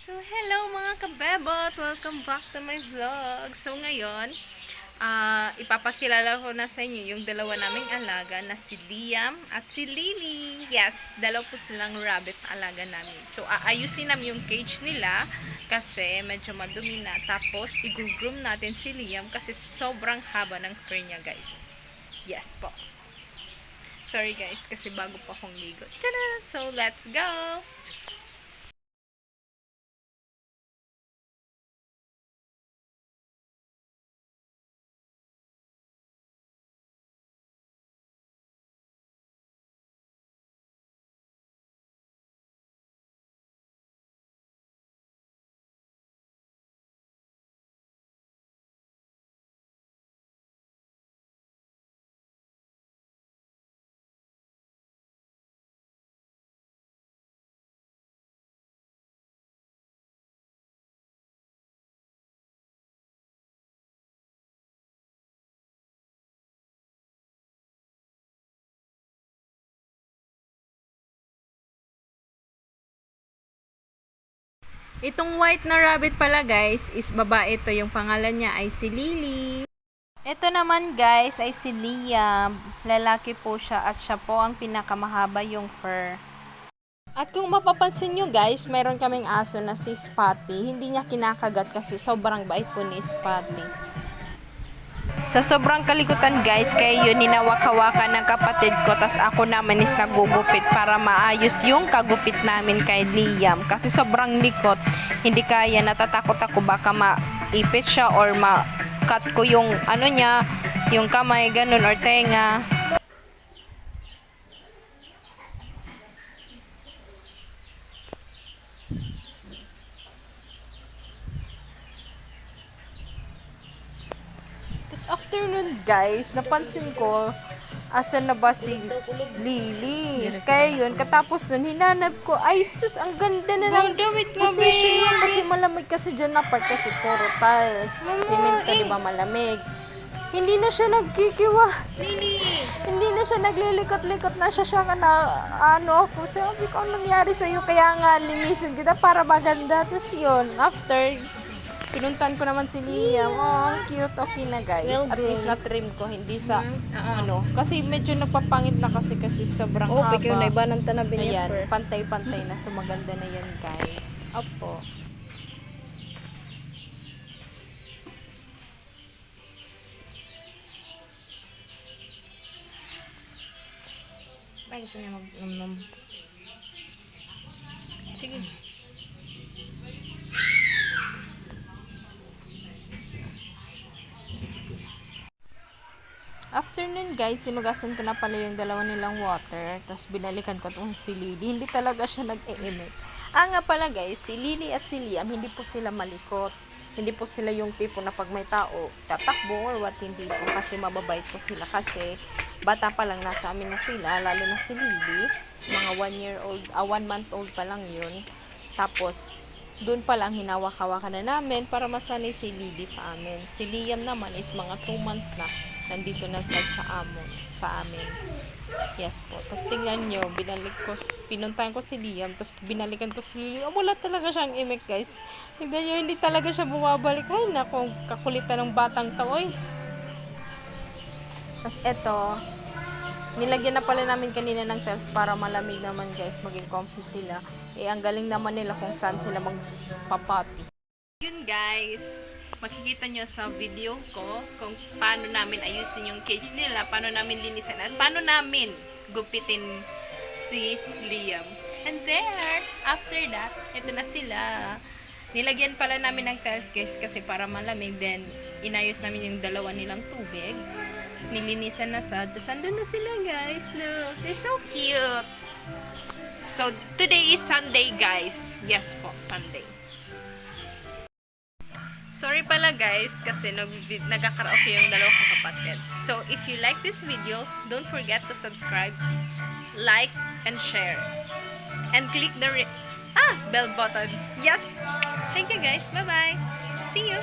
So, hello mga kabebot! Welcome back to my vlog. So, ngayon, ipapakilala ko na sa inyo yung dalawa naming alaga na si Liam at si Lily. Yes, dalawa po silang rabbit na alaga namin. So, aayusin namin yung cage nila kasi medyo madumi na. Tapos, i-groom natin si Liam kasi sobrang haba ng fur niya, guys. Yes po. Sorry guys, kasi bago pa akong ligo. Tada! So, let's go! Itong white na rabbit pala guys is babae. Ito yung pangalan niya ay si Lily. Ito naman guys ay si Liam. Lalaki po siya at siya po ang pinakamahaba yung fur. At kung mapapansin nyo guys, mayroon kaming aso na si Spotty. Hindi niya kinakagat kasi sobrang bait po ni Spotty. Sa sobrang kalikutan guys, kaya yun ninawak-hawakan ng kapatid ko, tas ako naman is nagugupit para maayos yung kagupit namin kay Liam. Kasi sobrang likot, hindi kaya, natatakot ako baka maipit siya or ma-cut ko yung ano niya, yung kamay, ganun, or tenga. Tapos afternoon guys, napansin ko, asan na ba si Lily? Kaya yun, katapos nun, hinanap ko, ay sus, ang ganda na ng position niya. Kasi malamig kasi dyan na part kasi puro tiles. Simento, di ba malamig? Hindi na siya nagkikiwa. Hindi na siya naglilikot-likot na siya ka na ano ako. Sabi ko, anong nangyari sa'yo? Kaya nga, linisin kita para maganda. Tapos yun, after, pinuntan ko naman si Liam. Oh, ang cute. Okay na guys. At least na-trim ko. Hindi sa, ano. Kasi medyo nagpapangit na kasi sobrang haba. Pikaw na iba ng tanabi niya. Ayan, pantay-pantay na. So, maganda na yan guys. Opo. Ay, gusto niya mag-nom-nom. Sige. After nun guys, sinugasan ko na pala yung dalawa nilang water. Tapos binalikan ko itong si Lily. Hindi talaga siya nag-e-emit. Nga pala guys, si Lily at si Liam, hindi po sila malikot. Hindi po sila yung tipo na pag may tao, tatakbo or what, hindi po. Kasi mababait po sila. Kasi bata pa lang nasa amin na sila, lalo na si Lily. Mga 1 month old pa lang yun. Tapos, doon pa lang hinawak-hawakan na namin para masanay si Lily sa amin. Si Liam naman is mga 2 months na nandito na sa amin. Yes po. Tapos tingnan nyo, pinuntahan ko si Liam, tapos binalikan ko si Lily. Wala talaga siyang imik guys. Tignan nyo, hindi talaga siya bumabalik. Ay naku, kakulitan ng batang to eh. Tapos eto, nilagyan na pala namin kanina ng tiles para malamig naman guys, maging comfy sila. Ang galing naman nila kung saan sila magpapati. Yun guys, makikita nyo sa video ko kung paano namin ayusin yung cage nila, paano namin linisan, at paano namin gupitin si Liam. And there, after that, ito na sila. Nilagyan pala namin ng tiles guys kasi para malamig. Then, inayos namin yung dalawa nilang tubig. Nilinisan na sa, tapos andun na sila guys. Look, they're so cute. So, today is Sunday guys. Yes po, Sunday. Sorry pala guys kasi nagkakaraoke yung dalawang kakapatid. So, if you like this video, don't forget to subscribe, like, and share. And click the bell button. Yes! Thank you guys. Bye-bye. See you!